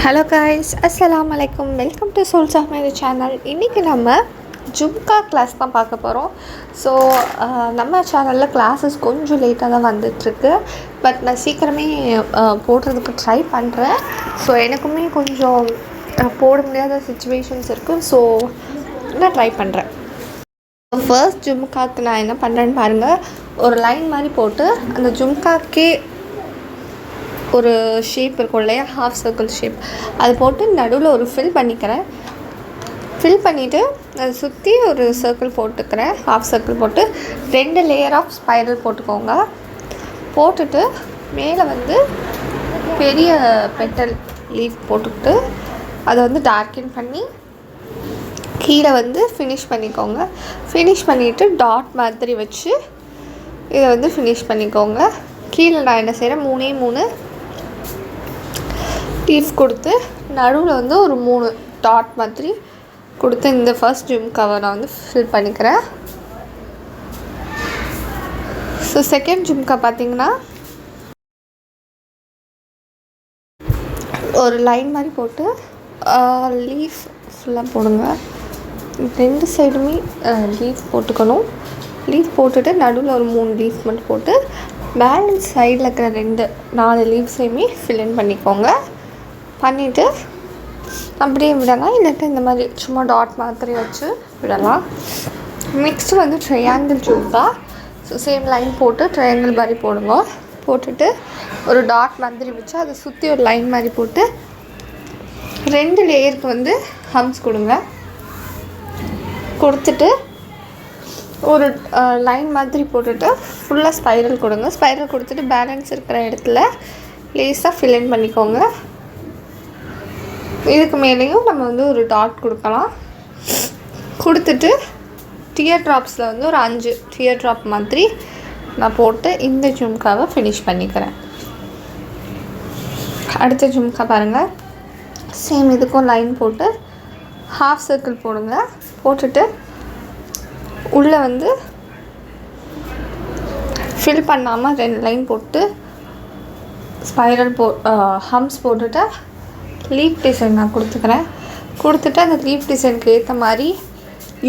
Hello guys, அஸ்ஸலாமு அலைக்கும். Welcome to souls of my channel. இன்றைக்கி நம்ம ஜும்கா கிளாஸ் தான் பார்க்க போகிறோம். ஸோ நம்ம சேனலில் கிளாஸஸ் கொஞ்சம் லேட்டாக தான் வந்துட்டுருக்கு. பட் நான் சீக்கிரமே போடுறதுக்கு ட்ரை பண்ணுறேன். ஸோ எனக்குமே கொஞ்சம் போட முடியாத சுச்சுவேஷன்ஸ் இருக்குது. ஸோ நான் ட்ரை பண்ணுறேன். ஃபர்ஸ்ட் ஜும்காக்கு நான் என்ன பண்ணுறேன்னு பாருங்கள். ஒரு லைன் மாதிரி போட்டு அந்த ஜும்காக்கே ஒரு ஷேப் இருக்கும் இல்லையா, ஹாஃப் சர்க்கிள் ஷேப், அது போட்டு நடுவில் ஒரு ஃபில் பண்ணிக்கிறேன். ஃபில் பண்ணிவிட்டு அதை சுற்றி ஒரு சர்க்கிள் போட்டுக்கிறேன். ஹாஃப் சர்க்கிள் போட்டு 2 லேயர் ஆஃப் ஸ்பைரல் போட்டுக்கோங்க. போட்டுட்டு மேலே வந்து பெரிய பெட்டல் லீஃப் போட்டுக்கிட்டு அதை வந்து டார்க்கன் பண்ணி கீழே வந்து ஃபினிஷ் பண்ணிக்கோங்க. ஃபினிஷ் பண்ணிவிட்டு டாட் மாதிரி வச்சு இதை வந்து ஃபினிஷ் பண்ணிக்கோங்க. கீழே நான் என்ன செய்கிறேன், 3 லீஃப் கொடுத்து நடுவில் வந்து ஒரு 3 டாட் மாதிரி கொடுத்து இந்த ஃபர்ஸ்ட் ஜும்காவை நான் வந்து ஃபில் பண்ணிக்கிறேன். ஸோ செகண்ட் ஜும்கா பார்த்திங்கன்னா ஒரு லைன் மாதிரி போட்டு லீஃப் ஃபுல்லாக போடுங்க. 2 சைடுமே லீஃப் போட்டுக்கணும். லீஃப் போட்டுட்டு நடுவில் ஒரு 3 லீஃப் மட்டும் போட்டு பேலன்ஸ் சைடில் இருக்கிற 4 லீவ்ஸையுமே ஃபில்லின் பண்ணிக்கோங்க. பண்ணிவிட்டு அப்படியே விடலாம், இல்லாட்டி இந்த மாதிரி சும்மா டாட் மாதிரி வச்சு விடலாம். நெக்ஸ்ட்டு வந்து triangle jhumka. So same line போட்டு ட்ரையாங்கிள் மாதிரி போடுங்க. போட்டுட்டு ஒரு டாட் மாதிரி வச்சு அதை சுற்றி ஒரு லைன் மாதிரி போட்டு 2 லேயருக்கு வந்து ஹம்ஸ் கொடுங்க. கொடுத்துட்டு ஒரு லைன் மாதிரி போட்டுட்டு ஃபுல்லாக ஸ்பைரல் கொடுங்க. ஸ்பைரல் கொடுத்துட்டு பேலன்ஸ் இருக்கிற இடத்துல லேஸாக ஃபில்லின் பண்ணிக்கோங்க. இதுக்கு மேலேயும் நம்ம வந்து ஒரு டாட் கொடுக்கலாம். கொடுத்துட்டு டியர் ட்ராப்ஸில் வந்து ஒரு 5 டியர் ட்ராப் மாதிரி நான் போட்டு இந்த ஜும்காவை ஃபினிஷ் பண்ணிக்கிறேன். அடுத்த ஜும்கா பாருங்கள். சேம் இதுக்கும் லைன் போட்டு ஹாஃப் சர்க்கிள் போடுங்க. போட்டுட்டு உள்ளே வந்து ஃபில் பண்ணாமல் 2 லைன் போட்டு ஸ்பைரல் ஹம்ஸ் போட்டுட்டு லீஃப் டிசைன் நான் கொடுத்துக்கிறேன். கொடுத்துட்டு அந்த லீஃப் டிசைனுக்கு ஏற்ற மாதிரி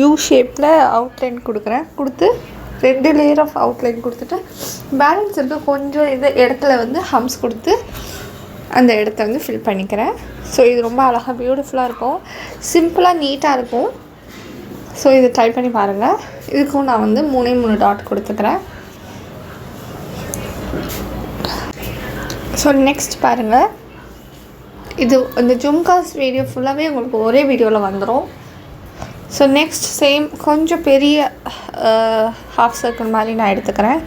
யூ ஷேப்பில் அவுட்லைன் கொடுக்குறேன். கொடுத்து 2 லேயர் ஆஃப் அவுட்லைன் கொடுத்துட்டு பேலன்ஸ் இருக்க கொஞ்சம் இந்த இடத்துல வந்து ஹம்ஸ் கொடுத்து அந்த இடத்த வந்து ஃபில் பண்ணிக்கிறேன். ஸோ இது ரொம்ப அழகாக பியூட்டிஃபுல்லாக இருக்கும், சிம்பிளாக நீட்டாக இருக்கும். ஸோ இது ட்ரை பண்ணி பாருங்கள். இதுக்கும் நான் வந்து 3 டாட் கொடுத்துக்கிறேன். ஸோ நெக்ஸ்ட் பாருங்கள். இது இந்த ஜும்காஸ் வீடியோ ஃபுல்லாகவே உங்களுக்கு ஒரே வீடியோவில் வந்துடும். ஸோ நெக்ஸ்ட் சேம் கொஞ்சம் பெரிய ஹாஃப் சர்க்கிள் மாதிரி நான் எடுத்துக்கிறேன்.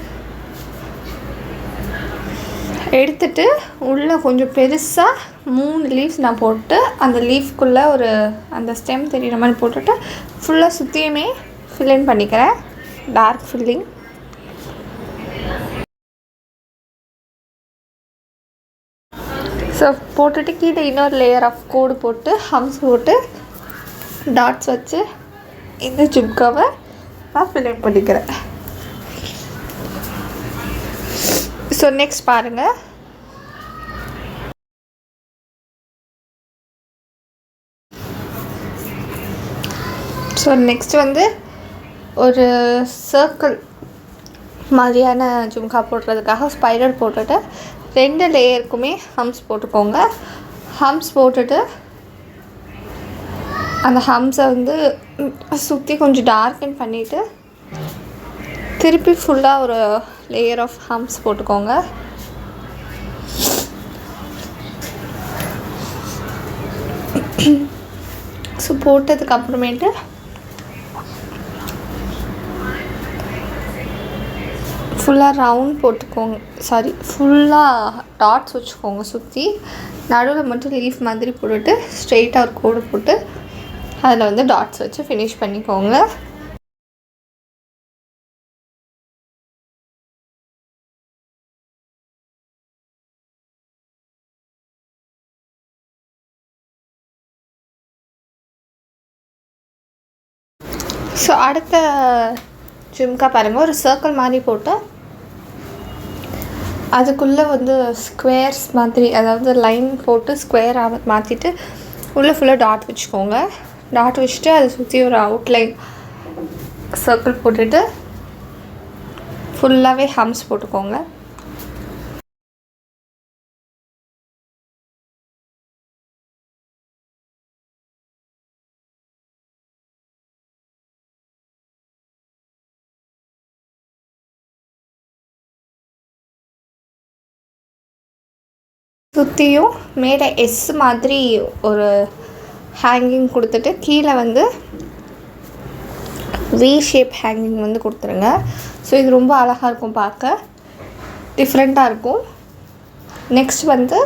எடுத்துட்டு உள்ளே கொஞ்சம் பெருசாக 3 லீவ்ஸ் நான் போட்டு அந்த லீஃப்குள்ளே ஒரு அந்த ஸ்டெம் தெரிகிற மாதிரி போட்டுட்டு ஃபுல்லாக சுற்றியுமே ஃபில்லின் பண்ணிக்கிறேன். Dark filling. ஸோ போட்டுட்டு கீழே இன்னொரு லேயர் ஆஃப் கோடு போட்டு ஹம்ஸ் போட்டு டாட்ஸ் வச்சு இந்த ஜும்காவை நான் ஃபில்லின் பண்ணிக்கிறேன். ஸோ நெக்ஸ்ட் பாருங்கள். ஸோ நெக்ஸ்ட் வந்து ஒரு சர்க்கிள் மாதிரியான ஜும்கா போடுறதுக்காக ஸ்பைரல் போட்டுட்டு 2 லேயருக்குமே ஹம்ஸ் போட்டுக்கோங்க. ஹம்ஸ் போட்டுட்டு அந்த ஹம்ஸை வந்து சுற்றி கொஞ்சம் டார்க்கன் பண்ணிவிட்டு திருப்பி ஃபுல்லாக ஒரு லேயர் ஆஃப் ஹம்ஸ் போட்டுக்கோங்க. ஸோ போட்டதுக்கப்புறமேட்டு ஃபுல்லாக ரவுண்ட் போட்டுக்கோங்க. ஃபுல்லாக டாட்ஸ் வச்சுக்கோங்க. சுற்றி நடுவில் மட்டும் லீஃப் மாதிரி போட்டுட்டு ஸ்ட்ரெயிட்டாக ஒரு கோடு போட்டு அதில் வந்து டாட்ஸ் வச்சு ஃபினிஷ் பண்ணிக்கோங்க. ஸோ அடுத்த ஜும்கா பாருங்கள். ஒரு சர்க்கிள் மாதிரி போட்டு அதுக்குள்ளே வந்து ஸ்கொயர்ஸ் மாதிரி, அதாவது லைன் போட்டு ஸ்கொயராக மாற்றிட்டு உள்ளே ஃபுல்லாக டாட் வச்சுக்கோங்க. டாட் வச்சுட்டு அதை சுற்றி ஒரு அவுட்லைன் சர்க்கிள் போட்டுட்டு ஃபுல்லாகவே ஹம்ஸ் போட்டுக்கோங்க. சுற்றியும் மேலே எஸ் மாதிரி ஒரு ஹேங்கிங் கொடுத்துட்டு கீழே வந்து வி ஷேப் ஹேங்கிங் வந்து கொடுத்துருங்க. ஸோ இது ரொம்ப அழகாக இருக்கும், பார்க்க டிஃப்ரெண்ட்டாக இருக்கும். நெக்ஸ்ட் வந்து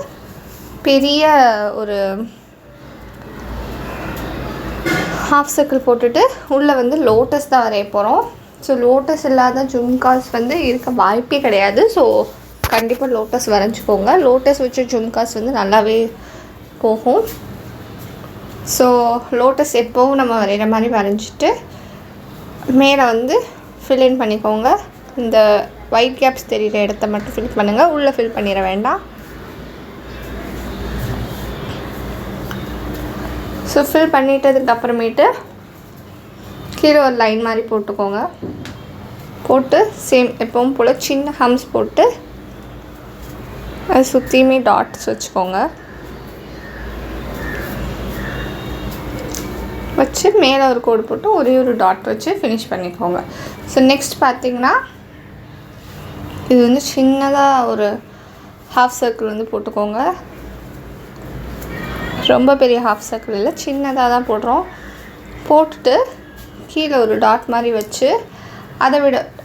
பெரிய ஒரு ஹாஃப் சர்க்கிள் போட்டுட்டு உள்ளே வந்து லோட்டஸ் தான் வரைய போகிறோம். ஸோ லோட்டஸ் இல்லாத ஜும்காஸ் வந்து இருக்க வாய்ப்பே கிடையாது. ஸோ கண்டிப்பாக லோட்டஸ் வரைஞ்சிக்கோங்க. லோட்டஸ் வச்ச ஜும்காஸ் வந்து நல்லாவே போகும். ஸோ லோட்டஸ் எப்போவும் நம்ம வரைகிற மாதிரி வரைஞ்சிட்டு மேலே வந்து ஃபில்இன் பண்ணிக்கோங்க. இந்த ஒயிட் கேப்ஸ் தெரிகிற இடத்த மட்டும் ஃபில் பண்ணுங்கள், உள்ளே ஃபில் பண்ணிட வேண்டாம். ஸோ ஃபில் பண்ணிட்டதுக்கு அப்புறமேட்டு கீழே ஒரு லைன் மாதிரி போட்டுக்கோங்க. போட்டு சேம் எப்பவும் போல் சின்ன ஹம்ஸ் போட்டு அது சுற்றியுமே டாட்ஸ் வச்சுக்கோங்க. வச்சு மேலே ஒரு கோடு போட்டு ஒரே ஒரு டாட் வச்சு ஃபினிஷ் பண்ணிக்கோங்க. ஸோ நெக்ஸ்ட் பார்த்திங்கன்னா இது வந்து சின்னதாக ஒரு ஹாஃப் சர்க்கிள் வந்து போட்டுக்கோங்க. ரொம்ப பெரிய ஹாஃப் சர்க்கிள் இல்லை, சின்னதாக தான் போடுறோம். போட்டுட்டு கீழே ஒரு டாட் மாதிரி வச்சு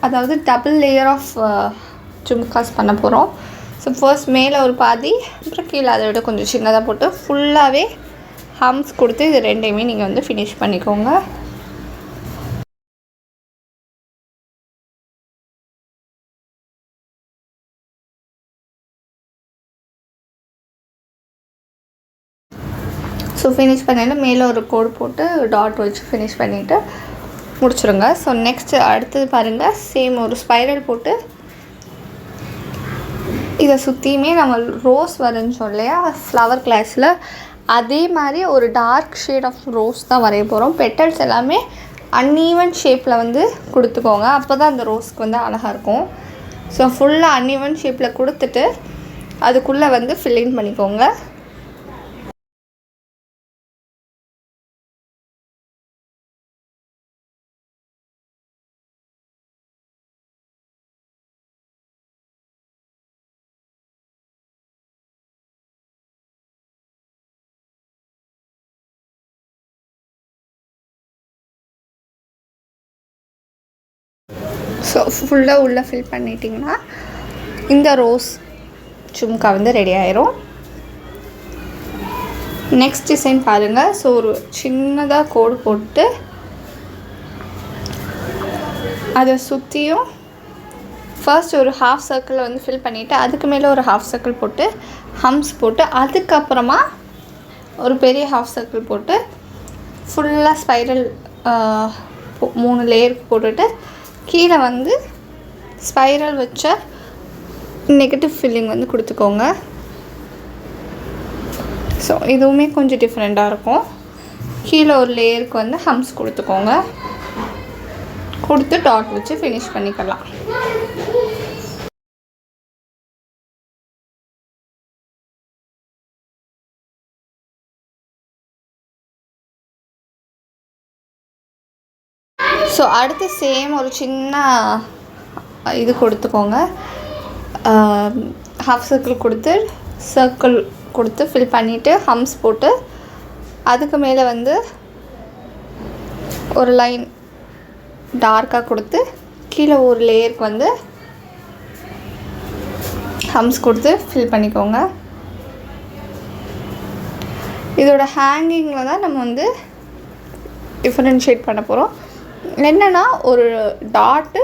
அதாவது டபுள் லேயர் ஆஃப் ஜும்காஸ் பண்ண போகிறோம். ஸோ ஃபர்ஸ்ட் மேலே ஒரு பாதி, அப்புறம் கீழே அதை விட கொஞ்சம் சின்னதாக போட்டு ஃபுல்லாகவே ஹம்ஸ் கொடுத்து இது ரெண்டையுமே நீங்கள் வந்து ஃபினிஷ் பண்ணிக்கோங்க. ஸோ ஃபினிஷ் பண்ணிவிட்டு மேலே ஒரு கோடு போட்டு டாட் வச்சு ஃபினிஷ் பண்ணிவிட்டு முடிச்சுருங்க. ஸோ நெக்ஸ்ட்டு அடுத்தது பாருங்கள், சேம் ஒரு ஸ்பைரல் போட்டு இதை சுற்றியுமே நம்ம ரோஸ் வரைஞ்சோம் இல்லையா ஃப்ளவர் கிளாஸில், அதே மாதிரி ஒரு டார்க் ஷேட் ஆஃப் ரோஸ் தான் வரைய போகிறோம். பெட்டல்ஸ் எல்லாமே அன்ஈவன் ஷேப்பில் வந்து கொடுத்துக்கோங்க, அப்போ தான் அந்த ரோஸ்க்கு வந்து அழகாக இருக்கும். ஸோ ஃபுல்லாக அன்ஈவன் ஷேப்பில் கொடுத்துட்டு அதுக்குள்ளே வந்து ஃபில்லிங் பண்ணிக்கோங்க. ஸோ ஃபுல்லாக உள்ளே ஃபில் பண்ணிட்டிங்கன்னா இந்த ரோஸ் ஜும்கா வந்து ரெடி ஆயிரும். நெக்ஸ்ட் டிசைன் பாருங்கள். ஸோ ஒரு சின்னதாக கோடு போட்டு அதை சுற்றியும் ஃபர்ஸ்ட் ஒரு ஹாஃப் சர்க்கிளை வந்து ஃபில் பண்ணிவிட்டு அதுக்கு மேலே ஒரு ஹாஃப் சர்க்கிள் போட்டு ஹம்ஸ் போட்டு அதுக்கப்புறமா ஒரு பெரிய ஹாஃப் சர்க்கிள் போட்டு ஃபுல்லாக ஸ்பைரல் 3 லேயருக்கு போட்டுட்டு கீழே வந்து ஸ்பைரல் வச்ச நெகட்டிவ் ஃபில்லிங் வந்து கொடுத்துக்கோங்க. ஸோ இதுவுமே கொஞ்சம் டிஃப்ரெண்ட்டாக இருக்கும். கீழே ஒரு லேயருக்கு வந்து ஹம்ஸ் கொடுத்துக்கோங்க, கொடுத்து டாட் வச்சு ஃபினிஷ் பண்ணிக்கலாம். ஸோ அடுத்து சேம் ஒரு சின்ன இது கொடுத்துக்கோங்க, ஹாஃப் சர்க்கிள் கொடுத்து ஃபில் பண்ணிவிட்டு ஹம்ஸ் போட்டு அதுக்கு மேலே வந்து ஒரு லைன் டார்க்காக கொடுத்து கீழே ஒரு லேயருக்கு வந்து ஹம்ஸ் கொடுத்து ஃபில் பண்ணிக்கோங்க. இதோட ஹேங்கிங்கில் தான் நம்ம வந்து டிஃப்ரென்ஷியேட் பண்ண போகிறோம். என்னென்னா ஒரு டாட்டு,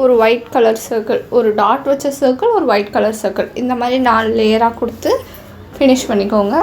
ஒரு ஒயிட் கலர் சர்க்கிள், ஒரு டாட் வச்ச சர்க்கிள், ஒரு ஒயிட் கலர் சர்க்கிள், இந்த மாதிரி 4 லேயராக கொடுத்து ஃபினிஷ் பண்ணிக்கோங்க.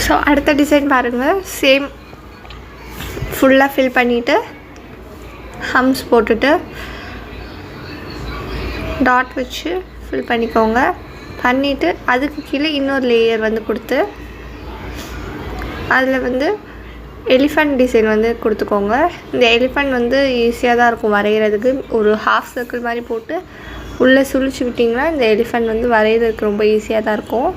ஸோ அடுத்த டிசைன் பாருங்கள். சேம் ஃபுல்லாக ஃபில் பண்ணிவிட்டு ஹம்ஸ் போட்டுட்டு டாட் வச்சு ஃபில் பண்ணிக்கோங்க. பண்ணிவிட்டு அதுக்கு கீழே இன்னொரு லேயர் வந்து கொடுத்து அதில் வந்து எலிஃபண்ட் டிசைன் வந்து கொடுத்துக்கோங்க. இந்த எலிஃபண்ட் வந்து ஈஸியாக தான் இருக்கும் வரைகிறதுக்கு. ஒரு ஹாஃப் சர்க்கிள் மாதிரி போட்டு உள்ளே சுழிச்சு விட்டிங்கன்னா இந்த எலிஃபண்ட் வந்து வரைகிறதுக்கு ரொம்ப ஈஸியாக தான் இருக்கும்.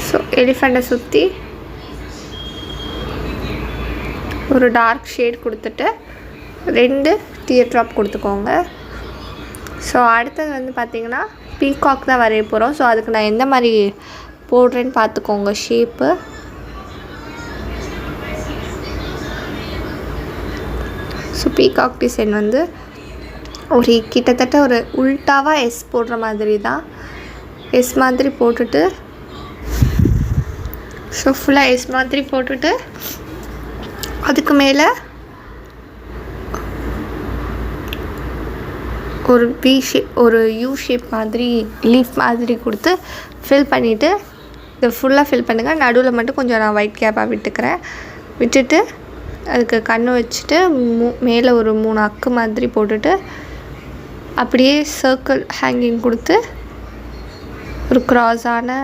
ஸோ எலிஃபண்ட்டை சுற்றி ஒரு டார்க் ஷேட் கொடுத்துட்டு 2 டியர் ட்ராப் கொடுத்துக்கோங்க. ஸோ அடுத்தது வந்து பார்த்திங்கன்னா பீகாக் தான் வரைய போகிறோம். ஸோ அதுக்கு நான் எந்த மாதிரி போடுறேன்னு பார்த்துக்கோங்க ஷேப்பு. ஸோ பீகாக் டிசைன் வந்து ஒரு கிட்டத்தட்ட ஒரு உல்ட்டாவாக எஸ் போடுற மாதிரி தான். எஸ் மாதிரி போட்டுட்டு ஸோ ஃபுல்லாக எஸ் மாதிரி போட்டுட்டு அதுக்கு மேலே ஒரு வி ஷேப் ஒரு யூ ஷேப் மாதிரி லீஃப் மாதிரி கொடுத்து ஃபில் பண்ணிவிட்டு இதை ஃபுல்லாக ஃபில் பண்ணுங்கள். நடுவில் மட்டும் கொஞ்சம் நான் ஒயிட் கேப்பாக விட்டுட்டு அதுக்கு கண் வச்சுட்டு மேலே ஒரு 3 அக்கு மாதிரி போட்டுட்டு அப்படியே சர்க்கிள் ஹேங்கிங் கொடுத்து ஒரு க்ராஸான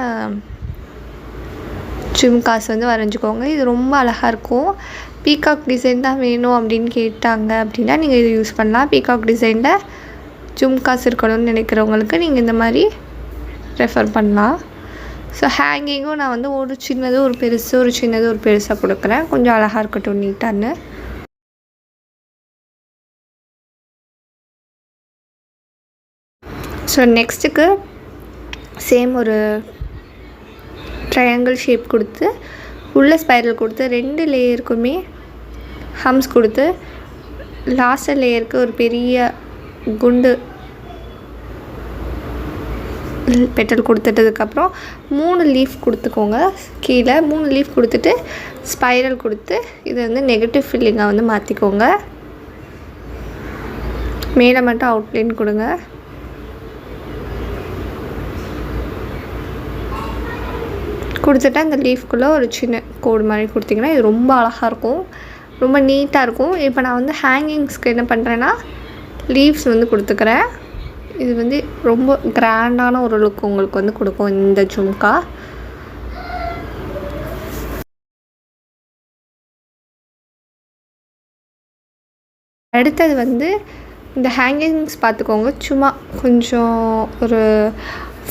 ஜும்காஸ் வந்து வரைஞ்சிக்கோங்க. இது ரொம்ப அழகாக இருக்கும். பீகாக் டிசைன் தான் வேணும் அப்படின்னு கேட்டாங்க அப்படின்னா நீங்கள் இது யூஸ் பண்ணலாம். பீகாக் டிசைனில் ஜும்காஸ் இருக்கணும்னு நினைக்கிறவங்களுக்கு நீங்கள் இந்த மாதிரி ரெஃபர் பண்ணலாம். ஸோ ஹேங்கிங்கும் நான் வந்து ஒரு சின்னது ஒரு பெருசு ஒரு சின்னது ஒரு பெருசாக கொடுக்குறேன். கொஞ்சம் அழகாக இருக்கட்டும் நீட்டான்னு. ஸோ நெக்ஸ்ட்டுக்கு சேம் ஒரு ட்ரையாங்கிள் ஷேப் கொடுத்து உள்ள ஸ்பைரல் கொடுத்து 2 லேயருக்குமே ஹம்ஸ் கொடுத்து லாஸ்ட் லேயருக்கு ஒரு பெரிய குண்டு பெட்டல் கொடுத்துட்டதுக்கப்புறம் 3 லீஃப் கொடுத்துக்கோங்க. கீழே 3 லீஃப் கொடுத்துட்டு ஸ்பைரல் கொடுத்து இதை வந்து நெகட்டிவ் ஃபில்லிங்காக வந்து மாற்றிக்கோங்க. மேலே மட்டும் அவுட்லைன் கொடுங்க. கொடுத்துட்டு அந்த லீஃப்குள்ளே ஒரு சின்ன கோடு மாதிரி கொடுத்திங்கன்னா இது ரொம்ப அழகாக இருக்கும், ரொம்ப நீட்டாக இருக்கும். இப்போ நான் வந்து ஹேங்கிங்ஸ்க்கு என்ன பண்ணுறேன்னா லீவ்ஸ் வந்து கொடுத்துக்கிறேன். இது வந்து ரொம்ப கிராண்டான ஒரு லுக் உங்களுக்கு வந்து கொடுக்கும் இந்த ஜும்கா. அடுத்தது வந்து இந்த ஹேங்கிங்ஸ் பார்த்துக்கோங்க. சும்மா கொஞ்சம் ஒரு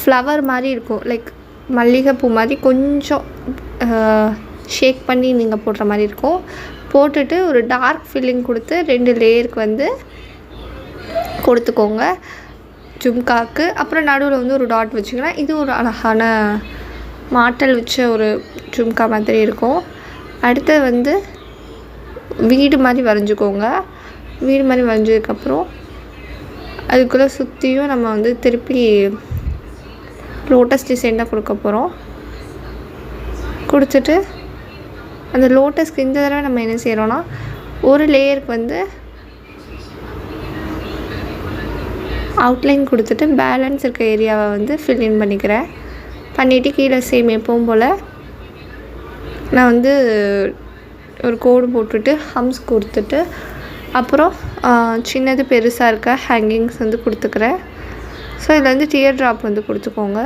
ஃப்ளவர் மாதிரி இருக்கும், லைக் மல்லிகைப்பூ மாதிரி கொஞ்சம் ஷேக் பண்ணி நீங்கள் போடுற மாதிரி இருக்கும். போட்டுட்டு ஒரு டார்க் ஃபில்லிங் கொடுத்து 2 லேயருக்கு வந்து கொடுத்துக்கோங்க ஜும்காக்கு. அப்புறம் நடுவில் வந்து ஒரு டாட் வச்சிங்கன்னா இது ஒரு அழகான மாட்டல் வச்ச ஒரு ஜும்கா மாதிரி இருக்கும். அடுத்தது வந்து வீடு மாதிரி வரைஞ்சிக்கோங்க. வீடு மாதிரி வரைஞ்சதுக்கப்புறம் அதுக்குள்ளே சுற்றியும் நம்ம வந்து திருப்பி லோட்டஸ் டிசைன் தான் கொடுக்க போகிறோம். கொடுத்துட்டு அந்த லோட்டஸ்க்கு இந்த தடவை நம்ம என்ன செய்கிறோன்னா ஒரு லேயருக்கு வந்து அவுட்லைன் கொடுத்துட்டு பேலன்ஸ் இருக்க ஏரியாவை வந்து ஃபில்இன் பண்ணிக்கிறேன். பண்ணிவிட்டு கீழே சேம் எப்பவும் போல் நான் வந்து ஒரு கோடு போட்டுட்டு ஹம்ஸ் கொடுத்துட்டு அப்புறம் சின்னது பெருசாக இருக்க ஹேங்கிங்ஸ் வந்து கொடுத்துக்கிறேன். ஸோ இதில் வந்து டியர் ட்ராப் வந்து கொடுத்துக்கோங்க.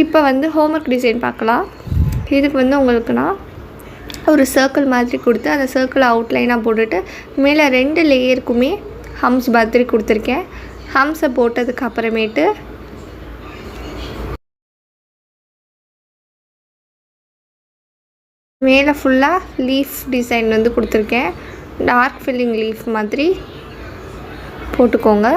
இப்போ வந்து ஹோம்ஒர்க் டிசைன் பார்க்கலாம். இதுக்கு வந்து உங்களுக்கு நான் ஒரு சர்க்கிள் மாதிரி கொடுத்து அந்த சர்க்கிளை அவுட்லைனாக போட்டுட்டு மேலே 2 லேயருக்குமே ஹம்ஸ் மாதிரி கொடுத்துருக்கேன். ஹம்ஸை போட்டதுக்கு அப்புறமேட்டு மேலே ஃபுல்லாக லீஃப் டிசைன் வந்து கொடுத்துருக்கேன். டார்க் ஃபில்லிங் லீஃப் மாதிரி போட்டுக்கோங்க.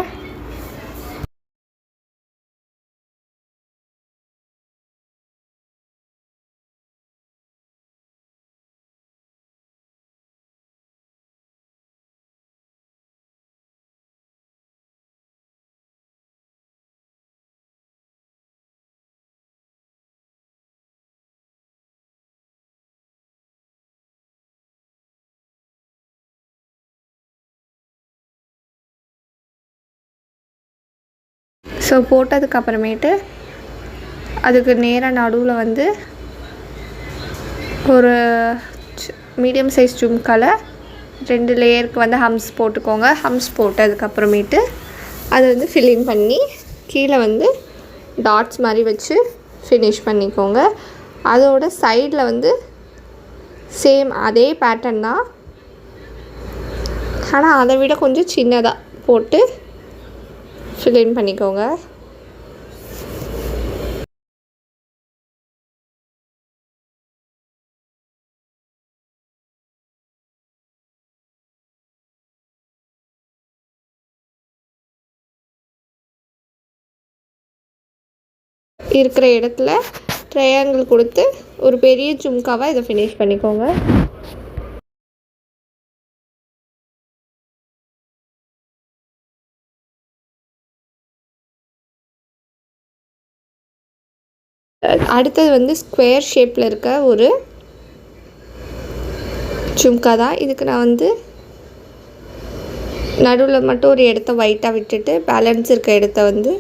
ஸோ போட்டதுக்கப்புறமேட்டு அதுக்கு நேராக நடுவில் வந்து ஒரு மீடியம் சைஸ் ஜும்காவில் 2 லேயருக்கு வந்து ஹம்ஸ் போட்டுக்கோங்க. ஹம்ஸ் போட்டதுக்கப்புறமேட்டு அதை வந்து ஃபில்லிங் பண்ணி கீழே வந்து டாட்ஸ் மாதிரி வச்சு ஃபினிஷ் பண்ணிக்கோங்க. அதோட சைடில் வந்து சேம் அதே பேட்டர்ன் தான், ஆனால் அதை விட கொஞ்சம் சின்னதாக போட்டு ஃபில்லிங் பண்ணிக்கோங்க. இருக்கிற இடத்துல ட்ரையாங்கிள் கொடுத்து ஒரு பெரிய ஜும்காவாக இதை ஃபினிஷ் பண்ணிக்கோங்க. அடுத்தது வந்து ஸ்கொயர் ஷேப்பில் இருக்க ஒரு ஜும்கா தான். இதுக்கு நான் வந்து நடுவில் மட்டும் ஒரு இடத்த ஒயிட்டாக விட்டுட்டு பேலன்ஸ் இருக்க இடத்த வந்து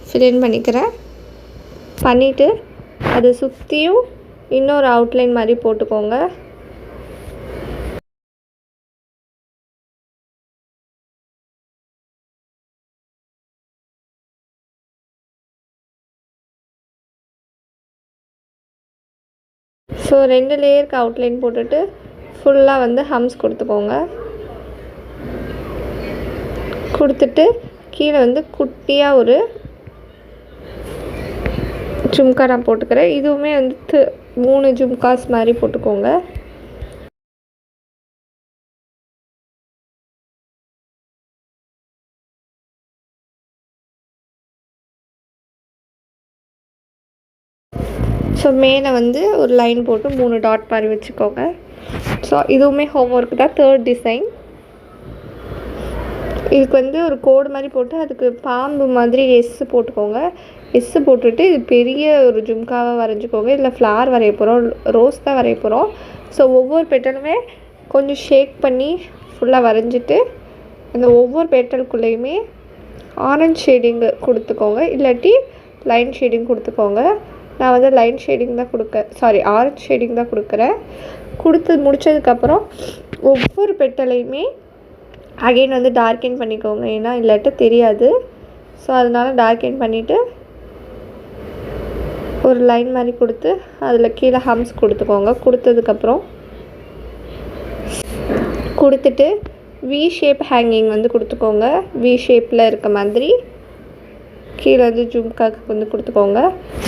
ஃபில்லிங் பண்ணிக்கிறேன். பண்ணிவிட்டு அதை சுற்றியும் இன்னொரு அவுட்லைன் மாதிரி போட்டுக்கோங்க. ஸோ 2 லேயருக்கு அவுட்லைன் போட்டுட்டு ஃபுல்லாக வந்து ஹம்ஸ் கொடுத்துக்கோங்க. கொடுத்துட்டு கீழே வந்து குட்டியாக ஒரு ஜும்கா நான் போட்டுக்கிறேன். இதுவுமே வந்து 3 ஜும்காஸ் மாதிரி போட்டுக்கோங்க. ஸோ மேலே வந்து ஒரு லைன் போட்டு 3 டாட் மாதிரி வச்சுக்கோங்க. ஸோ இதுவுமே ஹோம் ஒர்க் தான். 3rd design. இதுக்கு வந்து ஒரு கோடு மாதிரி போட்டு அதுக்கு பாம்பு மாதிரி எஸ்ஸு போட்டுக்கோங்க. எஸ்ஸு போட்டுட்டு இது பெரிய ஒரு ஜும்காவாக வரைஞ்சிக்கோங்க. இதில் ஃப்ளார் வரைய போகிறோம், ரோஸ் தான் வரைய போகிறோம். ஸோ ஒவ்வொரு பெட்டலுமே கொஞ்சம் ஷேக் பண்ணி ஃபுல்லாக வரைஞ்சிட்டு அந்த ஒவ்வொரு பெட்டலுக்குள்ளேயுமே ஆரஞ்ச் ஷேடிங்கு கொடுத்துக்கோங்க, இல்லாட்டி லைன் ஷேடிங் கொடுத்துக்கோங்க. நான் வந்து லைன் ஷேடிங் தான் ஆரஞ்ச் ஷேடிங் தான் கொடுக்குறேன். கொடுத்து முடித்ததுக்கப்புறம் ஒவ்வொரு பெட்டலையுமே அகெயின் வந்து டார்க்கென் பண்ணிக்கோங்க, ஏன்னா இல்லாட்டி தெரியாது. ஸோ அதனால் டார்க்கென் பண்ணிவிட்டு ஒரு லைன் மாதிரி கொடுத்து அதில் கீழே ஹம்ஸ் கொடுத்துக்கோங்க. கொடுத்ததுக்கப்புறம் கொடுத்துட்டு வி ஷேப் ஹேங்கிங் வந்து கொடுத்துக்கோங்க. வி ஷேப்பில் இருக்க மாதிரி கீழே வந்து ஜும்காக்கு வந்து கொடுத்துக்கோங்க.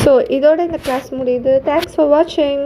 ஸோ இதோட இந்த கிளாஸ் முடியுது. தேங்க்ஸ் ஃபார் வாட்சிங்.